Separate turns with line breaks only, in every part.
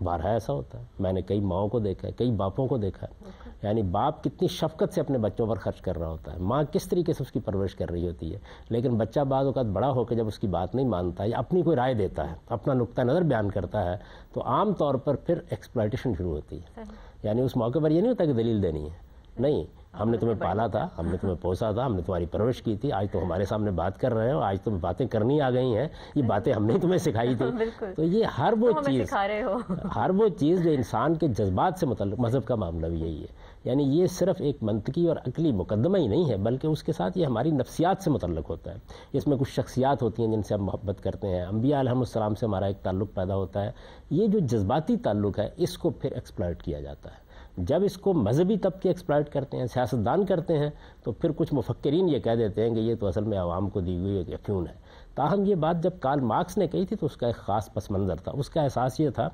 بارہا ایسا ہوتا ہے. میں نے کئی ماؤں کو دیکھا ہے, کئی باپوں کو دیکھا ہے. یعنی باپ کتنی شفقت سے اپنے بچوں پر خرچ کر رہا ہوتا ہے, ماں کس طریقے سے اس کی پرورش کر رہی ہوتی ہے, لیکن بچہ بعض اوقات بڑا ہو کے جب اس کی بات نہیں مانتا ہے یا اپنی کوئی رائے دیتا ہے, اپنا نقطہ نظر بیان کرتا ہے, تو عام طور پر پھر ایکسپلائٹیشن شروع ہوتی ہے. یعنی اس موقع پر یہ نہیں ہوتا کہ دلیل دینی ہے, نہیں, ہم نے تمہیں پالا تھا, ہم نے تمہیں پوسا تھا, ہم نے تمہاری پرورش کی تھی, آج تو ہمارے سامنے بات کر رہے ہو, آج تمہیں باتیں کرنی آ گئی ہیں, یہ باتیں ہم نے تمہیں سکھائی تھی. تو یہ ہر وہ چیز جو انسان کے جذبات سے متعلق, مذہب کا معاملہ بھی یہی ہے. یعنی یہ صرف ایک منطقی اور عقلی مقدمہ ہی نہیں ہے, بلکہ اس کے ساتھ یہ ہماری نفسیات سے متعلق ہوتا ہے. اس میں کچھ شخصیات ہوتی ہیں جن سے ہم محبت کرتے ہیں, انبیاء علیہم السلام سے ہمارا ایک تعلق پیدا ہوتا ہے. یہ جو جذباتی تعلق ہے اس کو پھر ایکسپلائٹ کیا جاتا ہے. جب اس کو مذہبی طبقے ایکسپلائٹ کرتے ہیں, سیاستدان کرتے ہیں, تو پھر کچھ مفکرین یہ کہہ دیتے ہیں کہ یہ تو اصل میں عوام کو دی ہوئی ایک یقین ہے. تاہم یہ بات جب کارل مارکس نے کہی تھی تو اس کا ایک خاص پس منظر تھا. اس کا احساس یہ تھا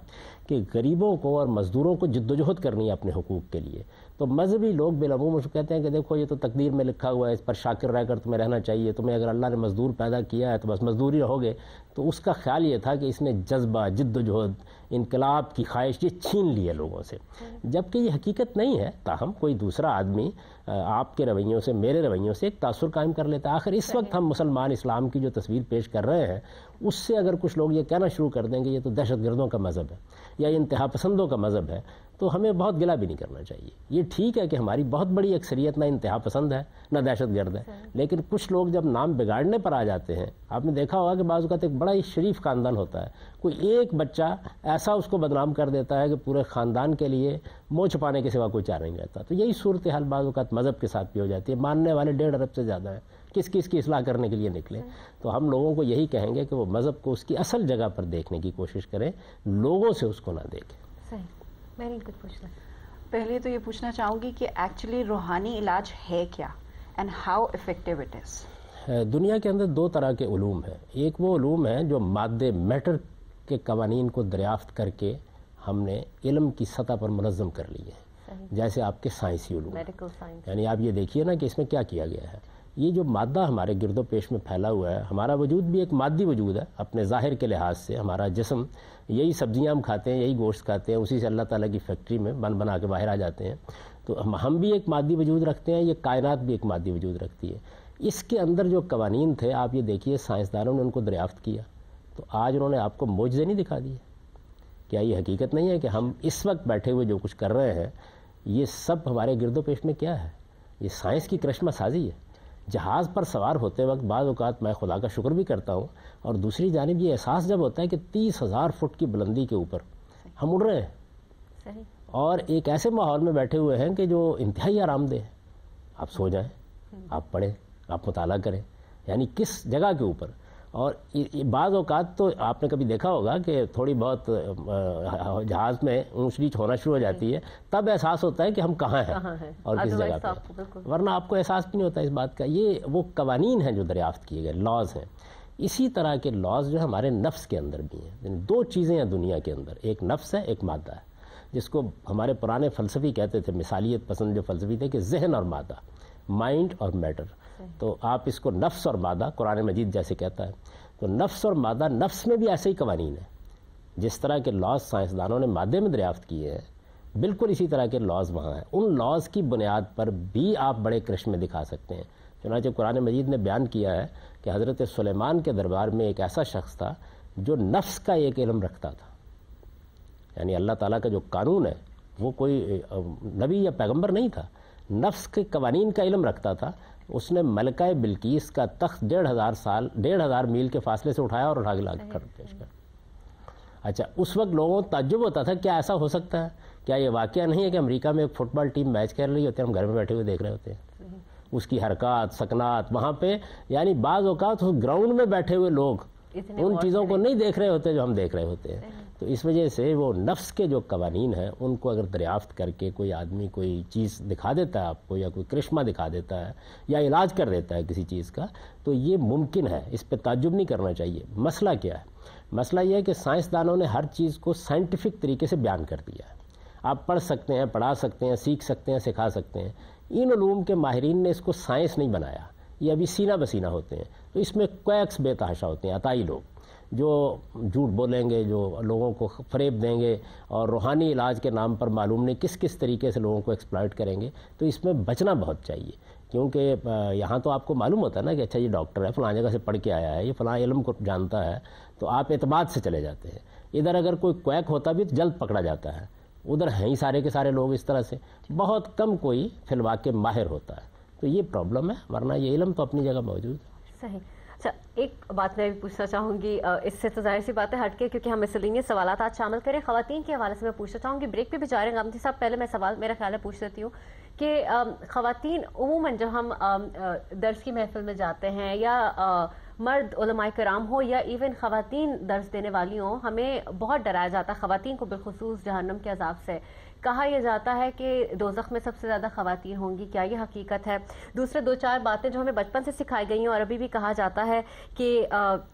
کہ غریبوں کو اور مزدوروں کو جد و جہد کرنی ہے اپنے حقوق کے لیے. تو مذہبی لوگ بالعموم اس کو کہتے ہیں کہ دیکھو یہ تو تقدیر میں لکھا ہوا ہے, اس پر شاکر رہ کر تمہیں رہنا چاہیے, تمہیں اگر اللہ نے مزدور پیدا کیا ہے تو بس مزدور ہی رہو گے. تو اس کا خیال یہ تھا کہ اس نے جذبہ, جد و جہد, انقلاب کی خواہش یہ چھین لی ہے لوگوں سے, جبکہ یہ حقیقت نہیں ہے. تاہم کوئی دوسرا آدمی آپ کے رویوں سے, میرے رویوں سے ایک تاثر قائم کر لیتا ہے. آخر اس وقت ہم مسلمان اسلام کی جو تصویر پیش کر رہے ہیں اس سے اگر کچھ لوگ یہ کہنا شروع کر دیں کہ یہ تو دہشت گردوں کا مذہب ہے یا انتہا پسندوں کا مذہب ہے, تو ہمیں بہت گلہ بھی نہیں کرنا چاہیے. یہ ٹھیک ہے کہ ہماری بہت بڑی اکثریت نہ انتہا پسند ہے نہ دہشت گرد ہے, لیکن کچھ لوگ جب نام بگاڑنے پر آ جاتے ہیں, آپ نے دیکھا ہوگا کہ بعض اوقات ایک بڑا ہی شریف خاندان ہوتا ہے, کوئی ایک بچہ ایسا اس کو بدنام کر دیتا ہے کہ پورے خاندان کے لیے منہ چھپانے کے سوا کوئی چارہ نہیں رہتا. تو یہی صورتحال بعض اوقات مذہب کے ساتھ بھی ہو جاتی ہے. ماننے والے 1.5 ارب سے زیادہ ہیں, کس کی اصلاح کرنے کے لیے نکلے. تو ہم لوگوں کو یہی کہیں گے کہ وہ مذہب کو اس کی اصل جگہ پر دیکھنے کی کوشش کریں, لوگوں سے اس کو نہ دیکھیں.
صحیح. میں نے کچھ پوچھنا,
پہلے تو یہ پوچھنا چاہوں گی کہ ایکچولی روحانی علاج ہے کیا and how effective it is.
دنیا کے اندر 2 طرح کے علوم ہیں. ایک وہ علوم ہیں جو مادے میٹر کے قوانین کو دریافت کر کے ہم نے علم کی سطح پر منظم کر لی ہے, جیسے آپ کے سائنسی علوم. یعنی آپ یہ دیکھیے نا کہ اس میں کیا کیا گیا ہے. یہ جو مادہ ہمارے گرد و پیش میں پھیلا ہوا ہے, ہمارا وجود بھی ایک مادی وجود ہے اپنے ظاہر کے لحاظ سے. ہمارا جسم, یہی سبزیاں ہم کھاتے ہیں, یہی گوشت کھاتے ہیں, اسی سے اللہ تعالیٰ کی فیکٹری میں بنا کے باہر آ جاتے ہیں. تو ہم بھی ایک مادی وجود رکھتے ہیں, یہ کائنات بھی ایک مادی وجود رکھتی ہے. اس کے اندر جو قوانین تھے آپ یہ دیکھیے, سائنسدانوں نے ان کو دریافت کیا, تو آج انہوں نے آپ کو معجزے نہیں دکھا دیے. کیا یہ حقیقت نہیں ہے کہ ہم اس وقت بیٹھے ہوئے جو کچھ کر رہے ہیں یہ سب ہمارے گرد و پیش میں کیا ہے؟ یہ سائنس کی کرشمہ سازی ہے. جہاز پر سوار ہوتے وقت بعض اوقات میں خدا کا شکر بھی کرتا ہوں, اور دوسری جانب یہ احساس جب ہوتا ہے کہ 30,000 فٹ کی بلندی کے اوپر ہم اڑ رہے ہیں, اور ایک ایسے ماحول میں بیٹھے ہوئے ہیں کہ جو انتہائی آرام دہ ہے. آپ سو جائیں, آپ پڑھیں, آپ مطالعہ کریں, یعنی کس جگہ کے اوپر. اور بعض اوقات تو آپ نے کبھی دیکھا ہوگا کہ تھوڑی بہت جہاز میں اونچ نیچ ہونا شروع ہو جاتی ہے, تب احساس ہوتا ہے کہ ہم کہاں ہیں اور کس جگہ پہ, ورنہ آپ کو احساس بھی نہیں ہوتا اس بات کا. یہ وہ قوانین ہیں جو دریافت کیے گئے, لاز ہیں. اسی طرح کے لاز جو ہمارے نفس کے اندر بھی ہیں. یعنی 2 چیزیں ہیں دنیا کے اندر, ایک نفس ہے, ایک مادہ ہے, جس کو ہمارے پرانے فلسفی کہتے تھے, مثالیت پسند جو فلسفی تھے, کہ ذہن اور مادہ, مائنڈ اور میٹر. تو آپ اس کو نفس اور مادہ, قرآن مجید جیسے کہتا ہے. تو نفس اور مادہ, نفس میں بھی ایسے ہی قوانین ہیں. جس طرح کے لاز سائنسدانوں نے مادے میں دریافت کیے ہیں, بالکل اسی طرح کے لاز وہاں ہیں. ان لاز کی بنیاد پر بھی آپ بڑے کرشمے دکھا سکتے ہیں. چنانچہ قرآن مجید نے بیان کیا ہے کہ حضرت سلیمان کے دربار میں ایک ایسا شخص تھا جو نفس کا ایک علم رکھتا تھا. یعنی اللہ تعالیٰ کا جو قانون ہے وہ کوئی نبی یا پیغمبر نہیں تھا, نفس کے قوانین کا علم رکھتا تھا. اس نے ملکہ بلقیس کا تخت 1,500 میل کے فاصلے سے اٹھایا اور اٹھا کے لا کر پیش کر. اچھا, اس وقت لوگوں کو تعجب ہوتا تھا, کیا ایسا ہو سکتا ہے؟ کیا یہ واقعہ نہیں ہے کہ امریکہ میں ایک فٹ بال ٹیم میچ کر رہی ہوتی ہے, ہم گھر میں بیٹھے ہوئے دیکھ رہے ہوتے ہیں, اس کی حرکات سکنات وہاں پہ. یعنی بعض اوقات اس گراؤنڈ میں بیٹھے ہوئے لوگ ان چیزوں کو نہیں دیکھ رہے ہوتے جو ہم دیکھ رہے ہوتے ہیں. تو اس وجہ سے وہ نفس کے جو قوانین ہیں ان کو اگر دریافت کر کے کوئی آدمی کوئی چیز دکھا دیتا ہے آپ کو, یا کوئی کرشمہ دکھا دیتا ہے, یا علاج کر دیتا ہے کسی چیز کا, تو یہ ممکن ہے, اس پہ تعجب نہیں کرنا چاہیے. مسئلہ کیا ہے؟ مسئلہ یہ ہے کہ سائنسدانوں نے ہر چیز کو سائنٹیفک طریقے سے بیان کر دیا ہے. آپ پڑھ سکتے ہیں, پڑھا سکتے ہیں, سیکھ سکتے ہیں, سکھا سکتے ہیں. ان علوم کے ماہرین نے اس کو سائنس نہیں بنایا, یہ ابھی سینہ بسینہ ہوتے ہیں. تو اس میں کویکس بے تحاشا ہوتے ہیں, عطائی لوگ جو جھوٹ بولیں گے، جو لوگوں کو فریب دیں گے اور روحانی علاج کے نام پر معلوم نہیں کس کس طریقے سے لوگوں کو ایکسپلائٹ کریں گے، تو اس میں بچنا بہت چاہیے. کیونکہ یہاں تو آپ کو معلوم ہوتا ہے نا کہ اچھا یہ ڈاکٹر ہے، فلاں جگہ سے پڑھ کے آیا ہے، یہ فلاں علم کو جانتا ہے، تو آپ اعتماد سے چلے جاتے ہیں. ادھر اگر کوئی کویک ہوتا بھی تو جلد پکڑا جاتا ہے، ادھر ہیں ہی سارے کے سارے لوگ اس طرح سے، بہت کم کوئی فی الواقع ماہر ہوتا ہے. تو یہ پرابلم ہے، ورنہ یہ علم تو اپنی جگہ موجود ہے.
صحیح. اچھا ایک بات میں بھی پوچھنا چاہوں گی، اس سے تو ظاہر سی بات ہے ہٹ کے، کیونکہ ہم اس لیے سوالات آج شامل کریں. خواتین کے حوالے سے میں پوچھنا چاہوں گی، بریک پہ بھی جا رہے ہیں غامدی صاحب، پہلے میں سوال میرا خیال ہے پوچھ لیتی ہوں کہ خواتین عموماً جب ہم درس کی محفل میں جاتے ہیں، یا مرد علماء کرام ہو یا ایون خواتین درس دینے والی ہوں، ہمیں بہت ڈرایا جاتا ہے خواتین کو بالخصوص جہنم کے عذاب سے. کہا یہ جاتا ہے کہ دوزخ میں سب سے زیادہ خواتین ہوں گی. کیا یہ حقیقت ہے؟ دوسرے دو چار باتیں جو ہمیں بچپن سے سکھائی گئی ہیں اور ابھی بھی کہا جاتا ہے کہ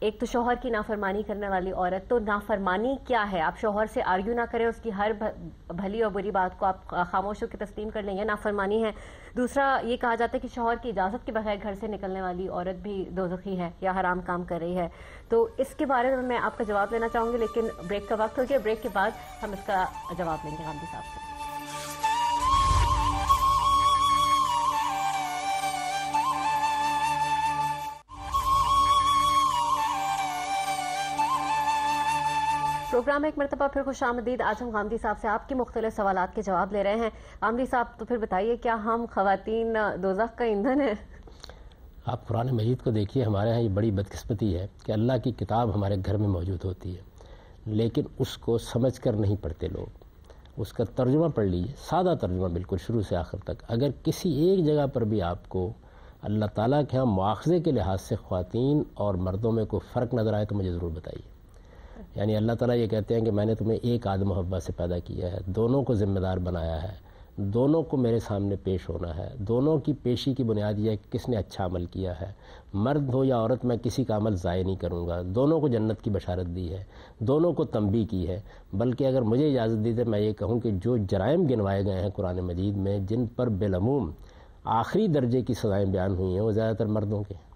ایک تو شوہر کی نافرمانی کرنے والی عورت، تو نافرمانی کیا ہے؟ آپ شوہر سے آرگیو نہ کریں، اس کی ہر بھلی اور بری بات کو آپ خاموش ہو کے تسلیم کر لیں، یہ نافرمانی ہے. دوسرا یہ کہا جاتا ہے کہ شوہر کی اجازت کے بغیر گھر سے نکلنے والی عورت بھی دوزخی ہے یا حرام کام کر رہی ہے. تو اس کے بارے میں آپ کا جواب لینا چاہوں گی، لیکن بریک کا وقت ہو گیا. بریک کے بعد ہم اس کا جواب لیں گے غامدی صاحب سے. پروگرام ایک مرتبہ پھر خوش آمدید. آج ہم غامدی صاحب سے آپ کے مختلف سوالات کے جواب لے رہے ہیں. غامدی صاحب تو پھر بتائیے، کیا ہم خواتین دوزخ کا ایندھن ہیں؟
آپ قرآن مجید کو دیکھیے، ہمارے ہاں یہ بڑی بدقسمتی ہے کہ اللہ کی کتاب ہمارے گھر میں موجود ہوتی ہے، لیکن اس کو سمجھ کر نہیں پڑھتے لوگ. اس کا ترجمہ پڑھ لیجیے، سادہ ترجمہ بالکل شروع سے آخر تک. اگر کسی ایک جگہ پر بھی آپ کو اللہ تعالیٰ کے ہاں مواخذے کے لحاظ سے خواتین اور مردوں میں کوئی فرق نظر آئے تو مجھے ضرور بتائیے. یعنی اللہ تعالیٰ یہ کہتے ہیں کہ میں نے تمہیں ایک آدم و حوا سے پیدا کیا ہے، دونوں کو ذمہ دار بنایا ہے، دونوں کو میرے سامنے پیش ہونا ہے، دونوں کی پیشی کی بنیاد یہ ہے کہ کس نے اچھا عمل کیا ہے، مرد ہو یا عورت میں کسی کا عمل ضائع نہیں کروں گا، دونوں کو جنت کی بشارت دی ہے، دونوں کو تنبیہ کی ہے. بلکہ اگر مجھے اجازت دی تو میں یہ کہوں کہ جو جرائم گنوائے گئے ہیں قرآن مجید میں، جن پر بالعموم آخری درجے کی سزائیں بیان ہوئی ہیں، وہ زیادہ تر مردوں کے.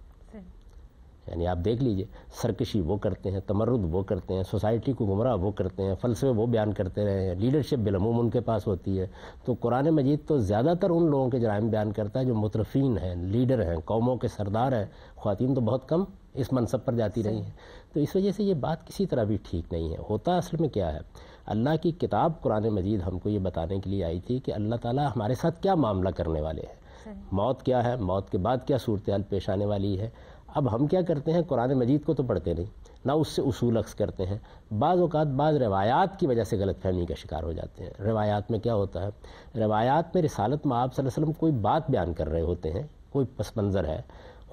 یعنی آپ دیکھ لیجئے، سرکشی وہ کرتے ہیں، تمرد وہ کرتے ہیں، سوسائٹی کو گمراہ وہ کرتے ہیں، فلسفے وہ بیان کرتے رہے ہیں، لیڈرشپ بالعموم ان کے پاس ہوتی ہے. تو قرآن مجید تو زیادہ تر ان لوگوں کے جرائم بیان کرتا ہے جو مترفین ہیں، لیڈر ہیں، قوموں کے سردار ہیں. خواتین تو بہت کم اس منصب پر جاتی رہی ہیں. تو اس وجہ سے یہ بات کسی طرح بھی ٹھیک نہیں ہے. ہوتا اصل میں کیا ہے، اللہ کی کتاب قرآن مجید ہم کو یہ بتانے کے لیے آئی تھی کہ اللہ تعالیٰ ہمارے ساتھ کیا معاملہ کرنے والے ہیں، موت کیا ہے، موت کے بعد کیا صورتحال پیش آنے والی ہے. اب ہم کیا کرتے ہیں، قرآن مجید کو تو پڑھتے نہیں، نہ اس سے اصول اخذ کرتے ہیں. بعض اوقات بعض روایات کی وجہ سے غلط فہمی کا شکار ہو جاتے ہیں. روایات میں کیا ہوتا ہے، روایات میں رسالت میں آپ صلی اللہ علیہ وسلم کوئی بات بیان کر رہے ہوتے ہیں، کوئی پس منظر ہے،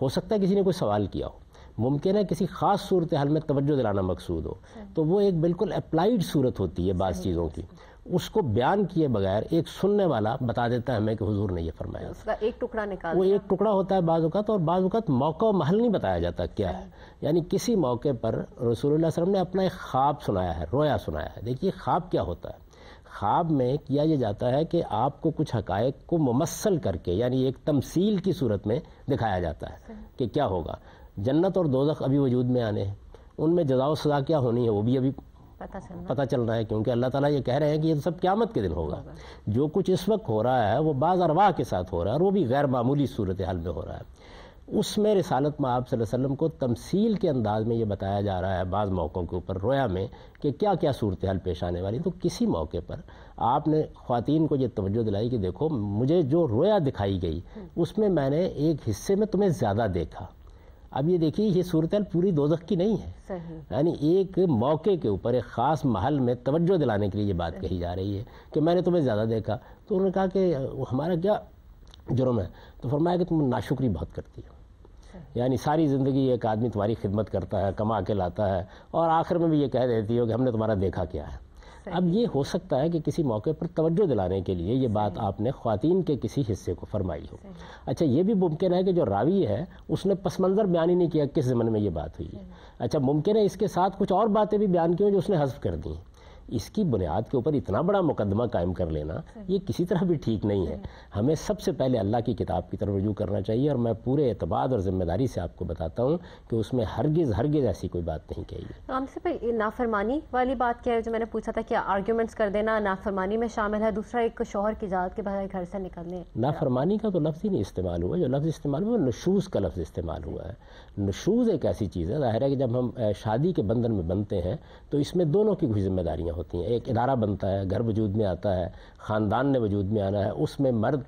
ہو سکتا ہے کسی نے کوئی سوال کیا ہو، ممکن ہے کسی خاص صورتحال میں توجہ دلانا مقصود ہو، تو وہ ایک بالکل اپلائیڈ صورت ہوتی ہے بعض چیزوں کی. اس کو بیان کیے بغیر ایک سننے والا بتا دیتا ہے ہمیں کہ حضور نے یہ فرمایا،
اس کا ایک ٹکڑا نکال،
وہ ایک ٹکڑا ہوتا ہے بعض اوقات، اور بعض اوقات موقع و محل نہیں بتایا جاتا کیا ہے. یعنی کسی موقع پر رسول اللہ صلی اللہ علیہ وسلم نے اپنا ایک خواب سنایا ہے، رویا سنایا ہے. دیکھیے خواب کیا ہوتا ہے، خواب میں کیا یہ جاتا ہے کہ آپ کو کچھ حقائق کو ممثل کر کے، یعنی ایک تمثیل کی صورت میں دکھایا جاتا ہے کہ کیا ہوگا. جنت اور دوزخ ابھی وجود میں آنے ہیں، ان میں جزا و سزا کیا ہونی ہے وہ بھی ابھی پتہ چل رہا ہے، کیونکہ اللہ تعالیٰ یہ کہہ رہے ہیں کہ یہ سب قیامت کے دن ہوگا. جو کچھ اس وقت ہو رہا ہے وہ بعض ارواح کے ساتھ ہو رہا ہے، اور وہ بھی غیر معمولی صورتحال میں ہو رہا ہے. اس میں رسالت میں آپ صلی اللہ علیہ وسلم کو تمثیل کے انداز میں یہ بتایا جا رہا ہے بعض موقعوں کے اوپر رویا میں کہ کیا کیا صورتحال پیش آنے والی. تو کسی موقع پر آپ نے خواتین کو یہ توجہ دلائی کہ دیکھو مجھے جو رویا دکھائی گئی اس میں میں نے ایک حصے میں تمہیں زیادہ دیکھا. اب یہ دیکھیے یہ صورتحال پوری دوزخ کی نہیں ہے، یعنی ایک موقع کے اوپر ایک خاص محل میں توجہ دلانے کے لیے یہ بات کہی جا رہی ہے کہ میں نے تمہیں زیادہ دیکھا. تو انہوں نے کہا کہ ہمارا کیا جرم ہے، تو فرمایا کہ تم ناشکری بہت کرتی ہو. یعنی ساری زندگی ایک آدمی تمہاری خدمت کرتا ہے، کما کے لاتا ہے، اور آخر میں بھی یہ کہہ دیتی ہو کہ ہم نے تمہارا دیکھا کیا ہے. اب یہ ہو سکتا ہے کہ کسی موقع پر توجہ دلانے کے لیے یہ بات آپ نے خواتین کے کسی حصے کو فرمائی ہو. اچھا یہ بھی ممکن ہے کہ جو راوی ہے اس نے پس منظر بیان ہی نہیں کیا کس زمانے میں یہ بات ہوئی ہے. اچھا ممکن ہے اس کے ساتھ کچھ اور باتیں بھی بیان کی ہوں جو اس نے حذف کر دی. اس کی بنیاد کے اوپر اتنا بڑا مقدمہ قائم کر لینا یہ کسی طرح بھی ٹھیک نہیں ہے. ہمیں سب سے پہلے اللہ کی کتاب کی طرف رجوع کرنا چاہیے, اور میں پورے اعتماد اور ذمہ داری سے آپ کو بتاتا ہوں کہ اس میں ہرگز ایسی کوئی بات نہیں کہی ہے.
ہم سے پہ نافرمانی والی بات کیا ہے جو میں نے پوچھا تھا کہ آرگیومنٹس کر دینا نافرمانی میں شامل ہے, دوسرا ایک شوہر کی اجازت کے بغیر گھر سے نکلنے.
نافرمانی کا تو لفظ ہی نہیں استعمال ہوا, جو لفظ استعمال ہوا نشوز کا لفظ استعمال ہوا ہے. نشوز ایک ایسی چیز ہے, ظاہر ہے کہ جب ہم شادی کے بندھن میں بنتے ہیں تو اس میں دونوں کی کچھ ذمہ داریاں ہوتی ہیں. ایک ادارہ بنتا ہے, گھر وجود میں آتا ہے, خاندان نے وجود میں آنا ہے, اس میں مرد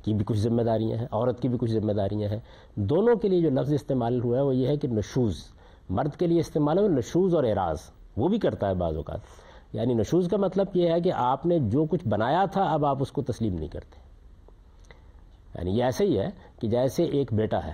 کی بھی کچھ ذمہ داریاں ہیں, عورت کی بھی کچھ ذمہ داریاں ہیں. دونوں کے لیے جو لفظ استعمال ہوا ہے وہ یہ ہے کہ نشوز. مرد کے لیے استعمال ہے نشوز اور اعراض, وہ بھی کرتا ہے بعض اوقات. یعنی نشوز کا مطلب یہ ہے کہ آپ نے جو کچھ بنایا تھا اب آپ اس کو تسلیم نہیں کرتے. یعنی یہ ایسے ہی ہے کہ جیسے ایک بیٹا ہے,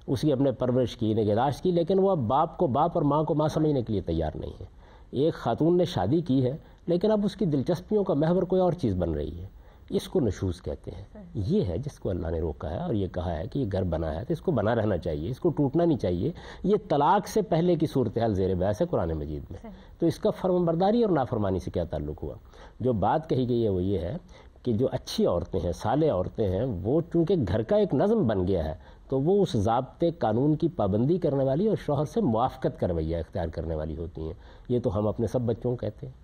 اس کی اپنے پرورش کی, نگہداشت کی, لیکن وہ اب باپ کو باپ اور ماں کو ماں سمجھنے کے لیے تیار نہیں ہے. ایک خاتون نے شادی کی ہے لیکن اب اس کی دلچسپیوں کا محور کوئی اور چیز بن رہی ہے, اس کو نشوز کہتے ہیں. یہ ہے جس کو اللہ نے روکا ہے اور یہ کہا ہے کہ یہ گھر بنا ہے تو اس کو بنا رہنا چاہیے, اس کو ٹوٹنا نہیں چاہیے. یہ طلاق سے پہلے کی صورتحال زیر بحث ہے قرآن مجید میں. تو اس کا فرمانبرداری اور نافرمانی سے کیا تعلق ہوا؟ جو بات کہی گئی ہے وہ یہ ہے کہ جو اچھی عورتیں ہیں, صالح عورتیں ہیں, وہ چونکہ گھر کا ایک نظم بن گیا ہے تو وہ اس ضابطے قانون کی پابندی کرنے والی اور شوہر سے موافقت کا رویہ اختیار کرنے والی ہوتی ہیں. یہ تو ہم اپنے سب بچوں کو کہتے ہیں.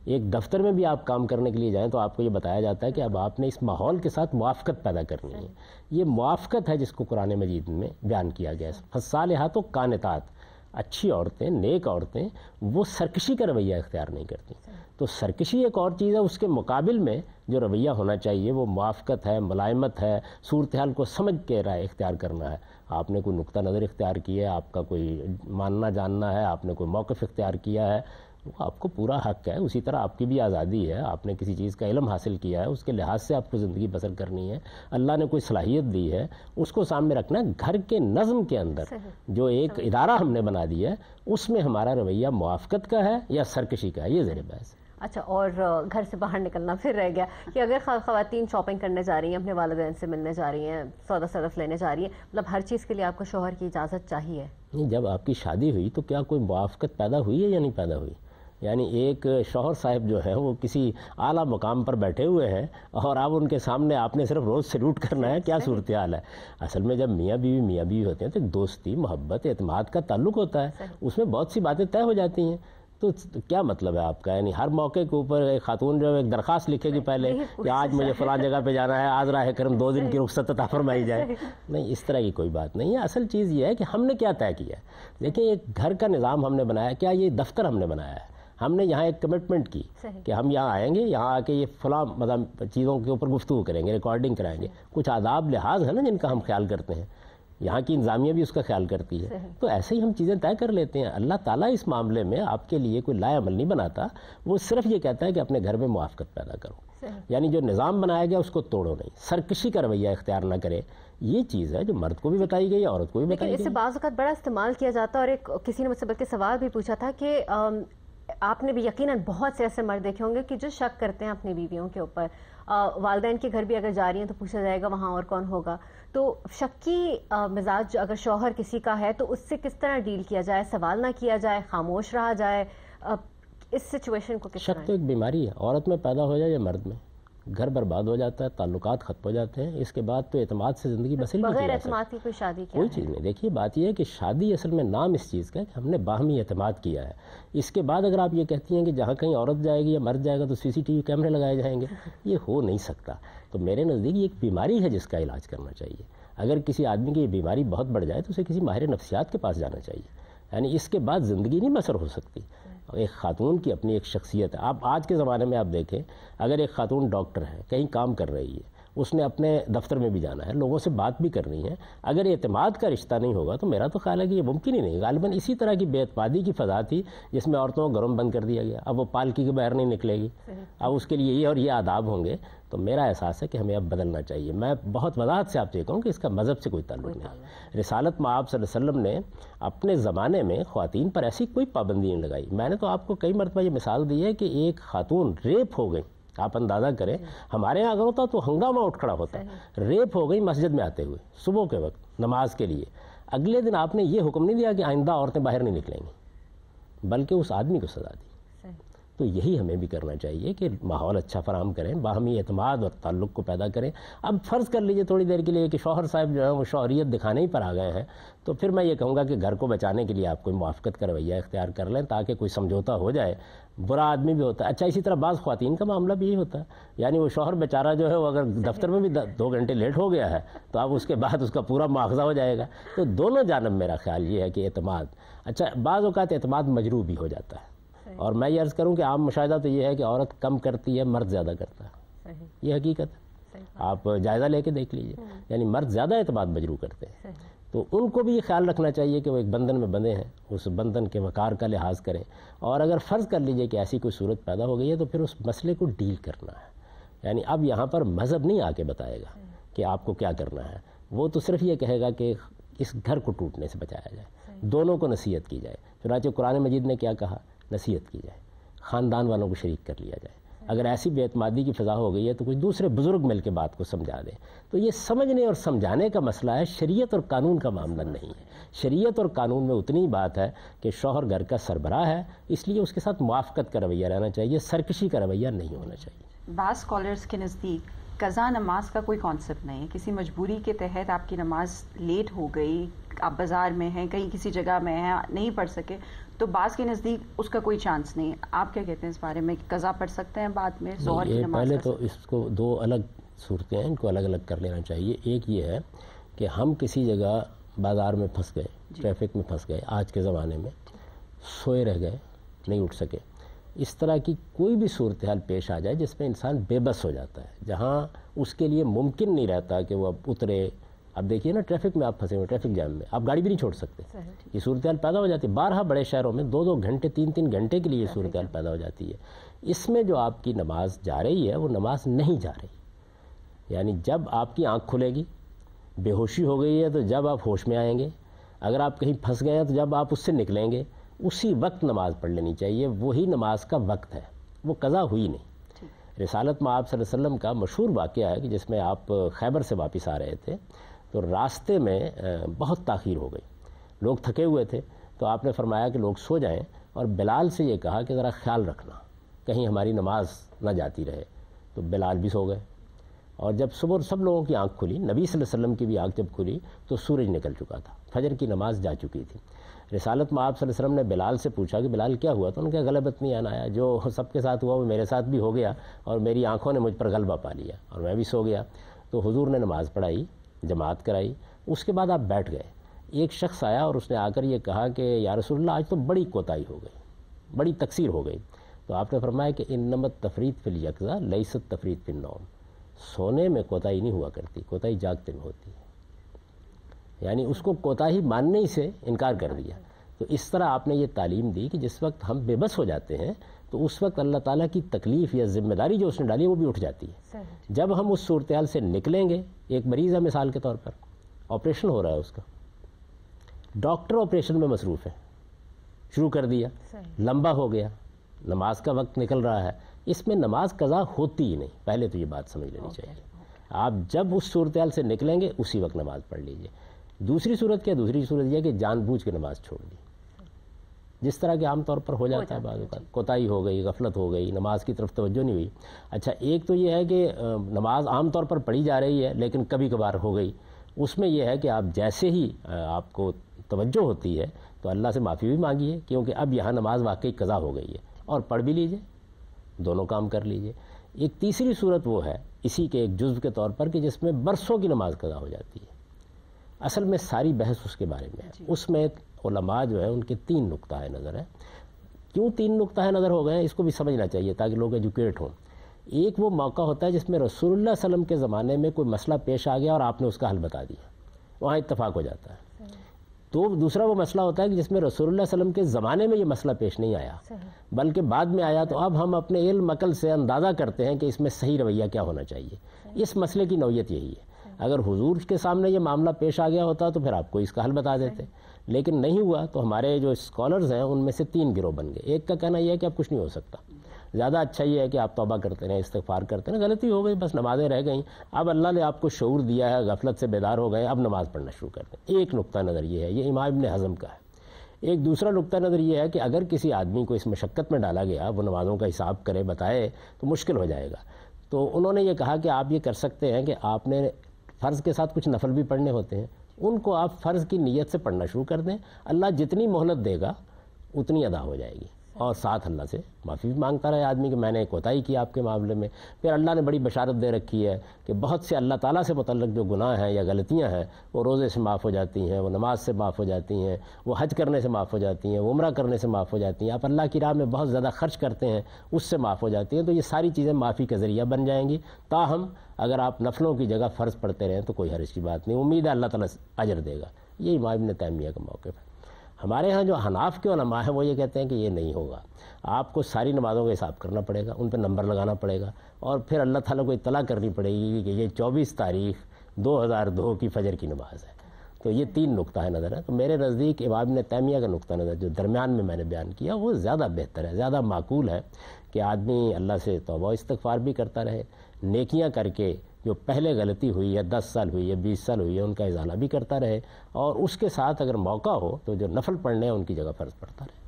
ایک دفتر میں بھی آپ کام کرنے کے لیے جائیں تو آپ کو یہ بتایا جاتا ہے کہ اب آپ نے اس ماحول کے ساتھ موافقت پیدا کرنی ہے. یہ موافقت ہے جس کو قرآن مجید میں بیان کیا گیا ہے. فالصالحات قانتات, اچھی عورتیں, نیک عورتیں, وہ سرکشی کا رویہ اختیار نہیں کرتی. تو سرکشی ایک اور چیز ہے, اس کے مقابل میں جو رویہ ہونا چاہیے وہ موافقت ہے, ملائمت ہے, صورتحال کو سمجھ کے رائے اختیار کرنا ہے. آپ نے کوئی نقطہ نظر اختیار کی ہے, آپ کا کوئی ماننا جاننا ہے, آپ نے کوئی موقف اختیار کیا ہے, وہ آپ کو پورا حق ہے. اسی طرح آپ کی بھی آزادی ہے, آپ نے کسی چیز کا علم حاصل کیا ہے, اس کے لحاظ سے آپ کو زندگی بسر کرنی ہے. اللہ نے کوئی صلاحیت دی ہے, اس کو سامنے رکھنا ہے. گھر کے نظم کے اندر جو ایک ادارہ ہم نے بنا دیا ہے اس میں ہمارا رویہ موافقت کا ہے یا سرکشی کا ہے, یہ زیر بحث ہے.
اچھا, اور گھر سے باہر نکلنا پھر رہ گیا کہ اگر خواتین شاپنگ کرنے جا رہی ہیں, اپنے والدین سے ملنے جا رہی ہیں, سودا صرف لینے جا رہی ہیں, مطلب ہر چیز کے لیے آپ کو شوہر کی اجازت چاہیے.
نہیں, جب آپ کی شادی ہوئی تو کیا کوئی موافقت پیدا ہوئی ہے یا نہیں پیدا ہوئی؟ یعنی ایک شوہر صاحب جو ہے وہ کسی اعلیٰ مقام پر بیٹھے ہوئے ہیں اور آپ ان کے سامنے آپ نے صرف روز سیلوٹ کرنا ہے, کیا صورتحال ہے؟ اصل میں جب میاں بیوی ہوتے ہیں تو دوستی, محبت, اعتماد کا تعلق ہوتا ہے, اس میں بہت سی باتیں طے ہو جاتی ہیں. تو کیا مطلب ہے آپ کا؟ یعنی ہر موقع کے اوپر ایک خاتون جو ایک درخواست لکھے گی پہلے کہ آج مجھے فلاں جگہ پہ جانا ہے, آج راہ کرم 2 دن کی رخصت عطا فرمائی جائے. نہیں, اس طرح کی کوئی بات نہیں ہے. اصل چیز یہ ہے کہ ہم نے کیا طے کیا ہے. دیکھیں, ایک گھر کا نظام ہم نے بنایا, کیا یہ دفتر ہم نے بنایا ہے؟ ہم نے یہاں ایک کمٹمنٹ کی کہ ہم یہاں آئیں گے, یہاں آ کے یہ فلاں مطلب چیزوں کے اوپر گفتگو کریں گے, ریکارڈنگ کرائیں گے. کچھ آداب لحاظ ہے نا جن کا ہم خیال کرتے ہیں, یہاں کی انتظامیہ بھی اس کا خیال کرتی ہے. تو ایسے ہی ہم چیزیں طے کر لیتے ہیں. اللہ تعالیٰ اس معاملے میں آپ کے لیے کوئی لائے عمل نہیں بناتا, وہ صرف یہ کہتا ہے کہ اپنے گھر میں موافقت پیدا کرو. یعنی جو نظام بنایا گیا اس کو توڑو نہیں, سرکشی کا رویہ اختیار نہ کرے. یہ چیز ہے جو مرد کو بھی بتائی گئی, عورت کو بھی بتائی گئی.
لیکن اس سے بعض اوقات بڑا استعمال کیا جاتا ہے, اور ایک کسی نے مجھ سے بلکہ سوال بھی پوچھا تھا کہ آپ نے بھی یقیناً بہت سے ایسے مرد دیکھے ہوں گے کہ جو شک کرتے ہیں اپنی بیویوں کے اوپر. والدین کے گھر بھی اگر جا رہی ہیں تو پوچھا جائے گا وہاں اور کون ہوگا. تو شکی مزاج اگر شوہر کسی کا ہے تو اس سے کس طرح ڈیل کیا جائے؟ سوال نہ کیا جائے, خاموش رہا جائے, اس سچویشن کو کس طرح؟
شک تو ایک بیماری ہے, عورت میں پیدا ہو جائے یا مرد میں, گھر برباد ہو جاتا ہے, تعلقات ختم ہو جاتے ہیں. اس کے بعد تو اعتماد سے زندگی بسر نہیں کی
بغیر
جا
اعتماد
سکتی.
کی کوئی شادی کیا
کوئی چیز نہیں. دیکھیے, بات یہ ہے کہ شادی اصل میں نام اس چیز کا ہے کہ ہم نے باہمی اعتماد کیا ہے. اس کے بعد اگر آپ یہ کہتی ہیں کہ جہاں کہیں عورت جائے گی یا مرد جائے گا تو CCTV کیمرے لگائے جائیں گے, یہ ہو نہیں سکتا. تو میرے نزدیک یہ ایک بیماری ہے جس کا علاج کرنا چاہیے. اگر کسی آدمی کی یہ بیماری بہت بڑھ جائے تو اسے کسی ماہر نفسیات کے پاس جانا چاہیے. یعنی اس کے بعد زندگی نہیں بسر ہو سکتی. ایک خاتون کی اپنی ایک شخصیت ہے. آپ آج کے زمانے میں آپ دیکھیں, اگر ایک خاتون ڈاکٹر ہے, کہیں کام کر رہی ہے, اس نے اپنے دفتر میں بھی جانا ہے, لوگوں سے بات بھی کرنی ہے, اگر اعتماد کا رشتہ نہیں ہوگا تو میرا تو خیال ہے کہ یہ ممکن ہی نہیں. غالباً اسی طرح کی بے اعتمادی کی فضا تھی جس میں عورتوں کو گھروں میں بند کر دیا گیا. اب وہ پالکی کے باہر نہیں نکلے گی, اب اس کے لیے یہ اور یہ آداب ہوں گے. تو میرا احساس ہے کہ ہمیں اب بدلنا چاہیے. میں بہت وضاحت سے آپ سے کہوں کہ اس کا مذہب سے کوئی تعلق نہیں. رسالت میں آپ صلی اللہ علیہ وسلم نے اپنے زمانے میں خواتین پر ایسی کوئی پابندی نہیں لگائی. میں نے تو آپ کو کئی مرتبہ یہ مثال دی ہے کہ ایک خاتون ریپ ہو گئی, آپ اندازہ کریں, ہمارے یہاں اگر ہوتا تو ہنگامہ اٹھ کھڑا ہوتا. ریپ ہو گئی مسجد میں آتے ہوئے صبح کے وقت نماز کے لیے. اگلے دن آپ نے یہ حکم نہیں دیا کہ آئندہ عورتیں باہر نہیں نکلیں گی, بلکہ اس آدمی کو سزا دی. تو یہی ہمیں بھی کرنا چاہیے کہ ماحول اچھا فراہم کریں، باہمی اعتماد اور تعلق کو پیدا کریں. اب فرض کر لیجئے تھوڑی دیر کے لیے کہ شوہر صاحب جو ہے وہ شوہریت دکھانے ہی پر آ گئے ہیں، تو پھر میں یہ کہوں گا کہ گھر کو بچانے کے لیے آپ کوئی موافقت کا رویہ اختیار کر لیں تاکہ کوئی سمجھوتا ہو جائے. برا آدمی بھی ہوتا ہے. اچھا اسی طرح بعض خواتین کا معاملہ بھی یہی ہوتا ہے، یعنی وہ شوہر بیچارہ جو ہے وہ اگر دفتر میں بھی 2 گھنٹے لیٹ ہو گیا ہے تو اب اس کے بعد اس کا پورا مواخذہ ہو جائے گا. تو دونوں جانب میرا خیال یہ ہے کہ اعتماد، اچھا بعض اوقات اعتماد مجروح بھی ہو جاتا ہے، اور میں یہ عرض کروں کہ عام مشاہدہ تو یہ ہے کہ عورت کم کرتی ہے، مرد زیادہ کرتا ہے. یہ حقیقت ہے، آپ جائزہ لے کے دیکھ لیجئے. یعنی مرد زیادہ اعتماد مجروح کرتے ہیں، تو ان کو بھی یہ خیال رکھنا چاہیے کہ وہ ایک بندھن میں بندھے ہیں، اس بندھن کے وقار کا لحاظ کریں. اور اگر فرض کر لیجئے کہ ایسی کوئی صورت پیدا ہو گئی ہے تو پھر اس مسئلے کو ڈیل کرنا ہے. یعنی اب یہاں پر مذہب نہیں آ کے بتائے گا کہ آپ کو کیا کرنا ہے، وہ تو صرف یہ کہے گا کہ اس گھر کو ٹوٹنے سے بچایا جائے، دونوں کو نصیحت کی جائے. چنانچہ قرآن مجید نے کیا کہا؟ نصیحت کی جائے، خاندان والوں کو شریک کر لیا جائے. اگر ایسی بے اعتمادی کی فضا ہو گئی ہے تو کچھ دوسرے بزرگ مل کے بات کو سمجھا دیں. تو یہ سمجھنے اور سمجھانے کا مسئلہ ہے، شریعت اور قانون کا معاملہ نہیں ہے. شریعت اور قانون میں اتنی بات ہے کہ شوہر گھر کا سربراہ ہے، اس لیے اس کے ساتھ موافقت کا رویہ رہنا چاہیے، سرکشی کا رویہ نہیں ہونا چاہیے.
بعض اسکالرس کے نزدیک قضا نماز کا کوئی کانسیپٹ نہیں ہے. کسی مجبوری کے تحت آپ کی نماز لیٹ ہو گئی، آپ بازار میں ہیں، کہیں کسی جگہ میں ہیں، نہیں پڑھ سکے، تو بعض کے نزدیک اس کا کوئی چانس نہیں. آپ کیا کہتے ہیں اس بارے میں؟ قضا پڑھ سکتے ہیں بعد میں ظہر کی نماز؟
پہلے تو اس کو 2 الگ صورتیں ہیں، ان کو الگ الگ کر لینا چاہیے. ایک یہ ہے کہ ہم کسی جگہ بازار میں پھنس گئے، ٹریفک میں پھنس گئے، آج کے زمانے میں سوئے رہ گئے، نہیں اٹھ سکے. اس طرح کی کوئی بھی صورتحال پیش آ جائے جس میں انسان بے بس ہو جاتا ہے، جہاں اس کے لیے ممکن نہیں رہتا کہ وہ اب اترے. اب دیکھیے نا، ٹریفک میں آپ پھنسے ہوئے، ٹریفک جام میں آپ گاڑی بھی نہیں چھوڑ سکتے. یہ صورتحال پیدا ہو جاتی ہے. 12 بڑے شہروں میں 2-2 گھنٹے 3-3 گھنٹے کے لیے یہ صورتحال پیدا ہو جاتی ہے. اس میں جو آپ کی نماز جا رہی ہے وہ نماز نہیں جا رہی. یعنی جب آپ کی آنکھ کھلے گی، بے ہوشی ہو گئی ہے تو جب آپ ہوش میں آئیں گے، اگر آپ کہیں پھنس گئے ہیں تو جب آپ اس سے نکلیں گے اسی وقت نماز پڑھ لینی چاہیے. وہی نماز کا وقت ہے، وہ قضا ہوئی نہیں. رسالت میں آپ صلی اللہ علیہ وسلم کا مشہور واقعہ ہے کہ جس میں آپ خیبر سے واپس آ رہے تھے تو راستے میں بہت تاخیر ہو گئی، لوگ تھکے ہوئے تھے، تو آپ نے فرمایا کہ لوگ سو جائیں اور بلال سے یہ کہا کہ ذرا خیال رکھنا کہیں ہماری نماز نہ جاتی رہے. تو بلال بھی سو گئے، اور جب صبح سب لوگوں کی آنکھ کھلی، نبی صلی اللہ علیہ وسلم کی بھی آنکھ جب کھلی تو سورج نکل چکا تھا، فجر کی نماز جا چکی تھی. رسالت میں آپ صلی اللہ علیہ وسلم نے بلال سے پوچھا کہ بلال کیا ہوا؟ تو ان کا غلبت نہیں آنا آیا، جو سب کے ساتھ ہوا وہ میرے ساتھ بھی ہو گیا اور میری آنکھوں نے مجھ پر غلبہ پا لیا اور میں بھی سو گیا. تو حضور نے نماز پڑھائی، جماعت کرائی، اس کے بعد آپ بیٹھ گئے. ایک شخص آیا اور اس نے آ کر یہ کہا کہ یا رسول اللہ آج تو بڑی کوتاہی ہو گئی، بڑی تقصیر ہو گئی. تو آپ نے فرمایا کہ انما التفریط فی الیقظہ لیست التفریط فی النوم. سونے میں کوتاہی نہیں ہوا کرتی، کوتاہی جاگتے میں ہوتی ہے. یعنی اس کو کوتاہی ماننے ہی سے انکار کر دیا. تو اس طرح آپ نے یہ تعلیم دی کہ جس وقت ہم بے بس ہو جاتے ہیں تو اس وقت اللہ تعالیٰ کی تکلیف یا ذمہ داری جو اس نے ڈالی ہے وہ بھی اٹھ جاتی ہے. جب ہم اس صورتحال سے نکلیں گے، ایک مریض ہے مثال کے طور پر، آپریشن ہو رہا ہے اس کا، ڈاکٹر آپریشن میں مصروف ہے، شروع کر دیا، لمبا ہو گیا، نماز کا وقت نکل رہا ہے، اس میں نماز قضا ہوتی ہی نہیں. پہلے تو یہ بات سمجھ لینی چاہیے. آپ جب اس صورتحال سے نکلیں گے اسی وقت نماز پڑھ لیجئے. دوسری صورت کیا؟ دوسری صورت یہ کہ جان بوجھ کے نماز چھوڑ دی، جس طرح کہ عام طور پر ہو جاتا ہے بعض اوقات، کوتاہی ہو گئی، غفلت ہو گئی، نماز کی طرف توجہ نہیں ہوئی. اچھا ایک تو یہ ہے کہ نماز عام طور پر پڑھی جا رہی ہے لیکن کبھی کبھار ہو گئی. اس میں یہ ہے کہ آپ جیسے ہی آپ کو توجہ ہوتی ہے تو اللہ سے معافی بھی مانگیے، کیونکہ اب یہاں نماز واقعی قضا ہو گئی ہے، اور پڑھ بھی لیجئے، دونوں کام کر لیجئے. ایک تیسری صورت وہ ہے اسی کے ایک جزو کے طور پر کہ جس میں برسوں کی نماز قضا ہو جاتی ہے. اصل میں ساری بحث اس کے بارے میں ہے. اس میں علماء جو ہے ان کے 3 نقطہ نظر ہیں. کیوں 3 نقطہ نظر ہو گئے ہیں اس کو بھی سمجھنا چاہیے تاکہ لوگ ایجوکیٹ ہوں. ایک وہ موقع ہوتا ہے جس میں رسول اللہ صلی اللہ علیہ وسلم کے زمانے میں کوئی مسئلہ پیش آ گیا اور آپ نے اس کا حل بتا دیا، وہاں اتفاق ہو جاتا ہے. تو دوسرا وہ مسئلہ ہوتا ہے کہ جس میں رسول اللہ صلی اللہ علیہ وسلم کے زمانے میں یہ مسئلہ پیش نہیں آیا بلکہ بعد میں آیا، تو اب ہم اپنے علم عقل سے اندازہ کرتے ہیں کہ اس میں صحیح رویہ کیا ہونا چاہیے. اس مسئلے کی نوعیت یہی ہے. اگر حضور کے سامنے یہ معاملہ پیش آ گیا ہوتا تو پھر آپ کو اس کا حل بتا دیتے، لیکن نہیں ہوا. تو ہمارے جو اسکالرز ہیں ان میں سے 3 گروہ بن گئے. ایک کا کہنا یہ ہے کہ اب کچھ نہیں ہو سکتا، زیادہ اچھا یہ ہے کہ آپ توبہ کرتے رہیں، استغفار کرتے رہیں، غلطی ہو گئی بس نمازیں رہ گئیں، اب اللہ نے آپ کو شعور دیا ہے، غفلت سے بیدار ہو گئے، اب نماز پڑھنا شروع کر دیں. ایک نقطہ نظر یہ ہے، یہ امام ابن حزم کا ہے. ایک دوسرا نقطہ نظر یہ ہے کہ اگر کسی آدمی کو اس مشقت میں ڈالا گیا وہ نمازوں کا حساب کرے بتائے تو مشکل ہو جائے گا. تو انہوں نے یہ کہا کہ آپ یہ کر سکتے ہیں کہ آپ نے فرض کے ساتھ کچھ نفل بھی پڑھنے ہوتے ہیں, ان کو آپ فرض کی نیت سے پڑھنا شروع کر دیں, اللہ جتنی مہلت دے گا اتنی ادا ہو جائے گی, اور ساتھ اللہ سے معافی بھی مانگتا رہے آدمی کہ میں نے کوتاہی کی آپ کے معاملے میں. پھر اللہ نے بڑی بشارت دے رکھی ہے کہ بہت سے اللہ تعالیٰ سے متعلق جو گناہ ہیں یا غلطیاں ہیں وہ روزے سے معاف ہو جاتی ہیں, وہ نماز سے معاف ہو جاتی ہیں, وہ حج کرنے سے معاف ہو جاتی ہیں, وہ عمرہ کرنے سے معاف ہو جاتی ہیں, آپ اللہ کی راہ میں بہت زیادہ خرچ کرتے ہیں اس سے معاف ہو جاتی ہیں. تو یہ ساری چیزیں معافی کا ذریعہ بن جائیں گی. تاہم اگر آپ نفلوں کی جگہ فرض پڑھتے رہیں تو کوئی حرج کی بات نہیں, امید ہے اللہ تعالیٰ اجر دے گا. یہ امام ابن تیمیہ کا موقف ہے. ہمارے ہاں جو حناف کے علماء ہیں وہ یہ کہتے ہیں کہ یہ نہیں ہوگا, آپ کو ساری نمازوں کا حساب کرنا پڑے گا, ان پہ نمبر لگانا پڑے گا, اور پھر اللہ تعالیٰ کو اطلاع کرنی پڑے گی کہ یہ 24 تاریخ 2002 کی فجر کی نماز ہے. تو یہ 3 نقطہ نظر ہے. تو میرے نزدیک امام ابن تیمیہ کا نقطہ نظر جو درمیان میں میں نے بیان کیا وہ زیادہ بہتر ہے, زیادہ معقول ہے کہ آدمی اللہ سے توبہ و استغفار بھی کرتا رہے, نیکیاں کر کے جو پہلے غلطی ہوئی یا 10 سال ہوئی یا 20 سال ہوئی ہے ان کا ازالہ بھی کرتا رہے, اور اس کے ساتھ اگر موقع ہو تو جو نفل پڑھنے ہیں ان کی جگہ فرض پڑھتا رہے.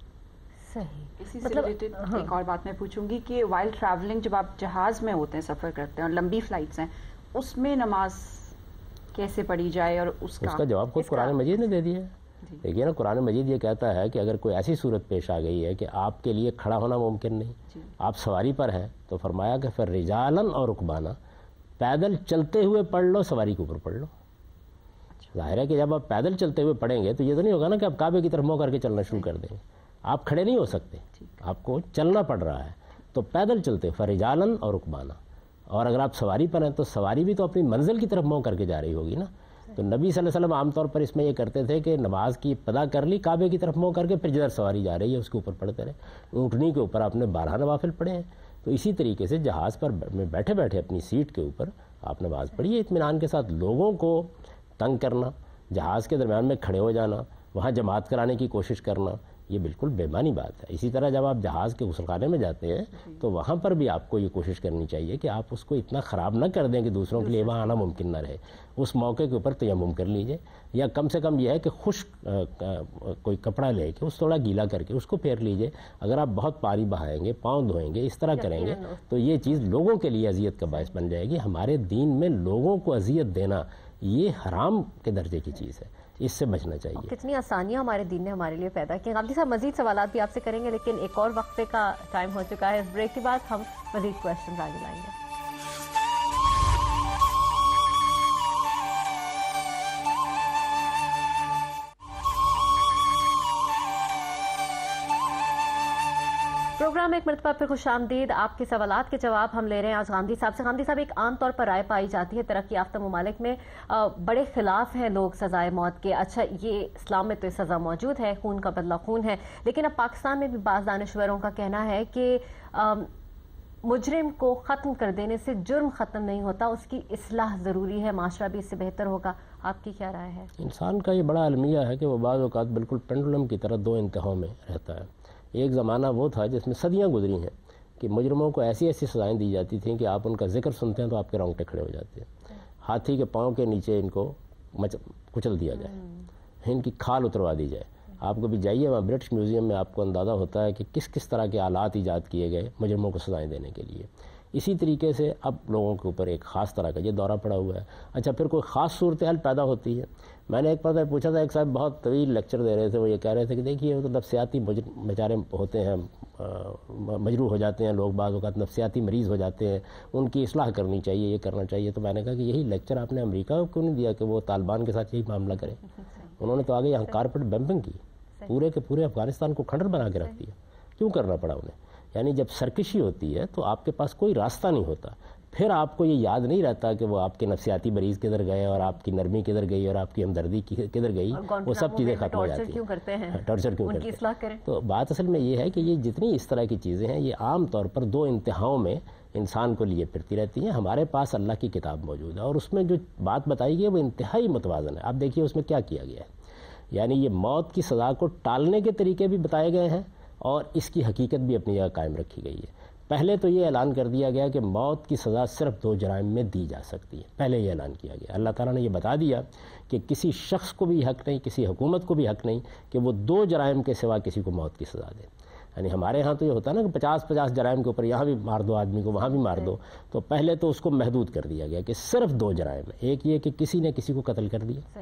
صحیح.
اسی سے ریلیٹڈ ایک اور بات میں پوچھوں گی کہ وائل ٹریولنگ جب آپ جہاز میں ہوتے ہیں, سفر کرتے ہیں اور لمبی فلائٹس ہیں, اس میں نماز کیسے پڑھی جائے؟ اور اس کا
جواب خود قرآن مجید نے دے دیا ہے. دیکھیے نا, قرآن مجید یہ کہتا ہے کہ اگر کوئی ایسی صورت پیش آ گئی ہے کہ آپ کے لیے کھڑا ہونا ممکن نہیں, آپ سواری پر ہیں, تو فرمایا کہ پھر رجالن اور رکبانا, پیدل چلتے ہوئے پڑھ لو, سواری کے اوپر پڑھ لو. ظاہر ہے کہ جب آپ پیدل چلتے ہوئے پڑھیں گے تو یہ تو نہیں ہوگا نا کہ آپ کعبے کی طرف منہ کر کے چلنا شروع کر دیں گے, آپ کھڑے نہیں ہو سکتے, آپ کو چلنا پڑ رہا ہے. تو پیدل چلتے فرجالن اور رکبانا, اور اگر آپ سواری پر ہیں تو سواری بھی تو اپنی منزل کی طرف منہ کر کے جا رہی ہوگی نا. تو نبی صلی اللہ علیہ وسلم عام طور پر اس میں یہ کرتے تھے کہ نماز کی ابتدا کر لی کعبے کی طرف منہ کر کے, پھر جدھر سواری جا رہی ہے اس کے اوپر پڑھتے رہے. اونٹنی کے اوپر آپ نے 12 نوافل پڑھے ہیں. تو اسی طریقے سے جہاز پر بیٹھے بیٹھے اپنی سیٹ کے اوپر آپ نماز پڑھیے اطمینان کے ساتھ. لوگوں کو تنگ کرنا, جہاز کے درمیان میں کھڑے ہو جانا, وہاں جماعت کرانے کی کوشش کرنا, یہ بالکل بے معنی بات ہے. اسی طرح جب آپ جہاز کے غسل خانے میں جاتے ہیں تو وہاں پر بھی آپ کو یہ کوشش کرنی چاہیے کہ آپ اس کو اتنا خراب نہ کر دیں کہ دوسروں کے لیے وہاں آنا ممکن نہ رہے. اس موقع کے اوپر تیمم کر لیجئے, یا کم سے کم یہ ہے کہ خشک کوئی کپڑا لے کے اس تھوڑا گیلا کر کے اس کو پھیر لیجئے. اگر آپ بہت پانی بہائیں گے, پاؤں دھوئیں گے, اس طرح کریں گے تو یہ چیز لوگوں کے لیے اذیت کا باعث بن جائے گی. ہمارے دین میں لوگوں کو اذیت دینا یہ حرام کے درجے کی چیز ہے, اس سے بچنا چاہیے.
کتنی آسانیاں ہمارے دین نے ہمارے لیے پیدا کی. غامدی صاحب مزید سوالات بھی آپ سے کریں گے, لیکن ایک اور وقفے کا ٹائم ہو چکا ہے. اس بریک کے بعد ہم مزید کوشچنز آگے لائیں گے. پروگرام ایک مرتبہ پھر خوش آمدید. آپ کے سوالات کے جواب ہم لے رہے ہیں آج غامدی صاحب سے. غامدی صاحب, ایک عام طور پر رائے پائی جاتی ہے ترقی یافتہ ممالک میں بڑے خلاف ہیں لوگ سزائے موت کے. اچھا, یہ اسلام میں تو یہ سزا موجود ہے, خون کا بدلہ خون ہے, لیکن اب پاکستان میں بھی بعض دانشوروں کا کہنا ہے کہ مجرم کو ختم کر دینے سے جرم ختم نہیں ہوتا, اس کی اصلاح ضروری ہے, معاشرہ بھی اس سے بہتر ہوگا. آپ کی کیا رائے ہے؟
انسان کا یہ بڑا المیہ ہے کہ وہ بعض اوقات بالکل پینڈولم کی طرح 2 انتہاؤں میں رہتا ہے. ایک زمانہ وہ تھا جس میں صدیاں گزری ہیں کہ مجرموں کو ایسی ایسی سزائیں دی جاتی تھیں کہ آپ ان کا ذکر سنتے ہیں تو آپ کے رونگٹے کھڑے ہو جاتے ہیں. ہاتھی کے پاؤں کے نیچے ان کو کچل دیا جائے, ان کی کھال اتروا دی جائے. آپ کو بھی جائیے وہاں برٹش میوزیم میں, آپ کو اندازہ ہوتا ہے کہ کس کس طرح کے آلات ایجاد کیے گئے مجرموں کو سزائیں دینے کے لیے. اسی طریقے سے اب لوگوں کے اوپر ایک خاص طرح کا یہ دورہ پڑا ہوا ہے. اچھا, پھر کوئی خاص صورتحال پیدا ہوتی ہے. میں نے ایک مرتبہ پوچھا تھا, ایک صاحب بہت طویل لیکچر دے رہے تھے, وہ یہ کہہ رہے تھے کہ دیکھیے وہ تو نفسیاتی بیچارے ہوتے ہیں, مجروح ہو جاتے ہیں لوگ, بعض اوقات نفسیاتی مریض ہو جاتے ہیں, ان کی اصلاح کرنی چاہیے, یہ کرنا چاہیے. تو میں نے کہا کہ یہی لیکچر آپ نے امریکہ کو کیوں نہیں دیا کہ وہ طالبان کے ساتھ یہی معاملہ کرے؟ انہوں نے تو آگے یہاں کارپیٹ بمبنگ کی, پورے کے پورے افغانستان کو کھنڈر بنا کے رکھ دیا. کیوں کرنا پڑا انہیں؟ یعنی جب سرکشی ہوتی ہے تو آپ کے پاس کوئی راستہ نہیں ہوتا, پھر آپ کو یہ یاد نہیں رہتا کہ وہ آپ کے نفسیاتی مریض کدھر گئے اور آپ کی نرمی کدھر گئی اور آپ کی ہمدردی کدھر گئی, وہ سب چیزیں ختم ہو جاتی ہیں. ٹارچر کیوں کرتے ہیں؟ تو بات اصل میں یہ ہے کہ یہ جتنی اس طرح کی چیزیں ہیں یہ عام طور پر 2 انتہاؤں میں انسان کو لیے پھرتی رہتی ہیں. ہمارے پاس اللہ کی کتاب موجود ہے اور اس میں جو بات بتائی گئی ہے وہ انتہائی متوازن ہے. آپ دیکھیے اس میں کیا کیا گیا ہے, یعنی یہ موت کی سزا کو ٹالنے کے طریقے بھی بتائے گئے ہیں اور اس کی حقیقت بھی اپنی جگہ قائم رکھی گئی ہے. پہلے تو یہ اعلان کر دیا گیا کہ موت کی سزا صرف 2 جرائم میں دی جا سکتی ہے، پہلے یہ اعلان کیا گیا. اللہ تعالیٰ نے یہ بتا دیا کہ کسی شخص کو بھی حق نہیں، کسی حکومت کو بھی حق نہیں کہ وہ 2 جرائم کے سوا کسی کو موت کی سزا دے. یعنی ہمارے ہاں تو یہ ہوتا ہے نا کہ 50 جرائم کے اوپر یہاں بھی مار دو آدمی کو، وہاں بھی مار دو. تو پہلے تو اس کو محدود کر دیا گیا کہ صرف 2 جرائم ہیں. ایک یہ کہ کسی نے کسی کو قتل کر دیا،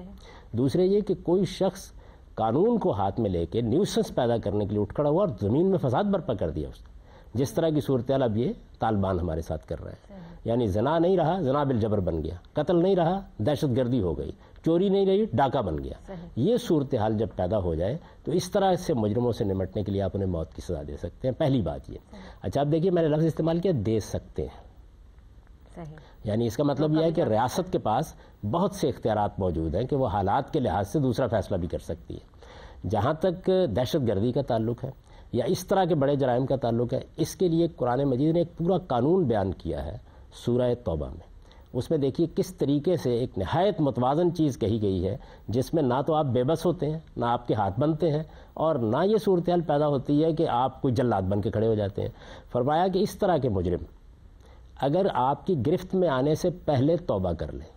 دوسرے یہ کہ کوئی شخص قانون کو ہاتھ میں لے کے نیوسنس پیدا کرنے کے لیے اٹھ کھڑا ہوا اور زمین میں فساد برپا کر دیا اس نے، جس طرح کی صورتحال اب یہ طالبان ہمارے ساتھ کر رہے ہیں. یعنی زنا نہیں رہا، زنا بالجبر بن گیا، قتل نہیں رہا، دہشت گردی ہو گئی، چوری نہیں رہی، ڈاکہ بن گیا. یہ صورتحال جب پیدا ہو جائے تو اس طرح سے مجرموں سے نمٹنے کے لیے آپ انہیں موت کی سزا دے سکتے ہیں. پہلی بات یہ. اچھا اب دیکھیے میں نے لفظ استعمال کیا دے سکتے ہیں، یعنی اس کا مطلب یہ ہے کہ ریاست کے پاس بہت سے اختیارات موجود ہیں کہ وہ حالات کے لحاظ سے دوسرا فیصلہ بھی کر سکتی ہے. جہاں تک دہشت گردی کا تعلق ہے یا اس طرح کے بڑے جرائم کا تعلق ہے، اس کے لیے قرآن مجید نے ایک پورا قانون بیان کیا ہے سورہ توبہ میں. اس میں دیکھیے کس طریقے سے ایک نہایت متوازن چیز کہی گئی ہے، جس میں نہ تو آپ بے بس ہوتے ہیں، نہ آپ کے ہاتھ بنتے ہیں، اور نہ یہ صورتحال پیدا ہوتی ہے کہ آپ کوئی جلاد بن کے کھڑے ہو جاتے ہیں. فرمایا کہ اس طرح کے مجرم اگر آپ کی گرفت میں آنے سے پہلے توبہ کر لیں،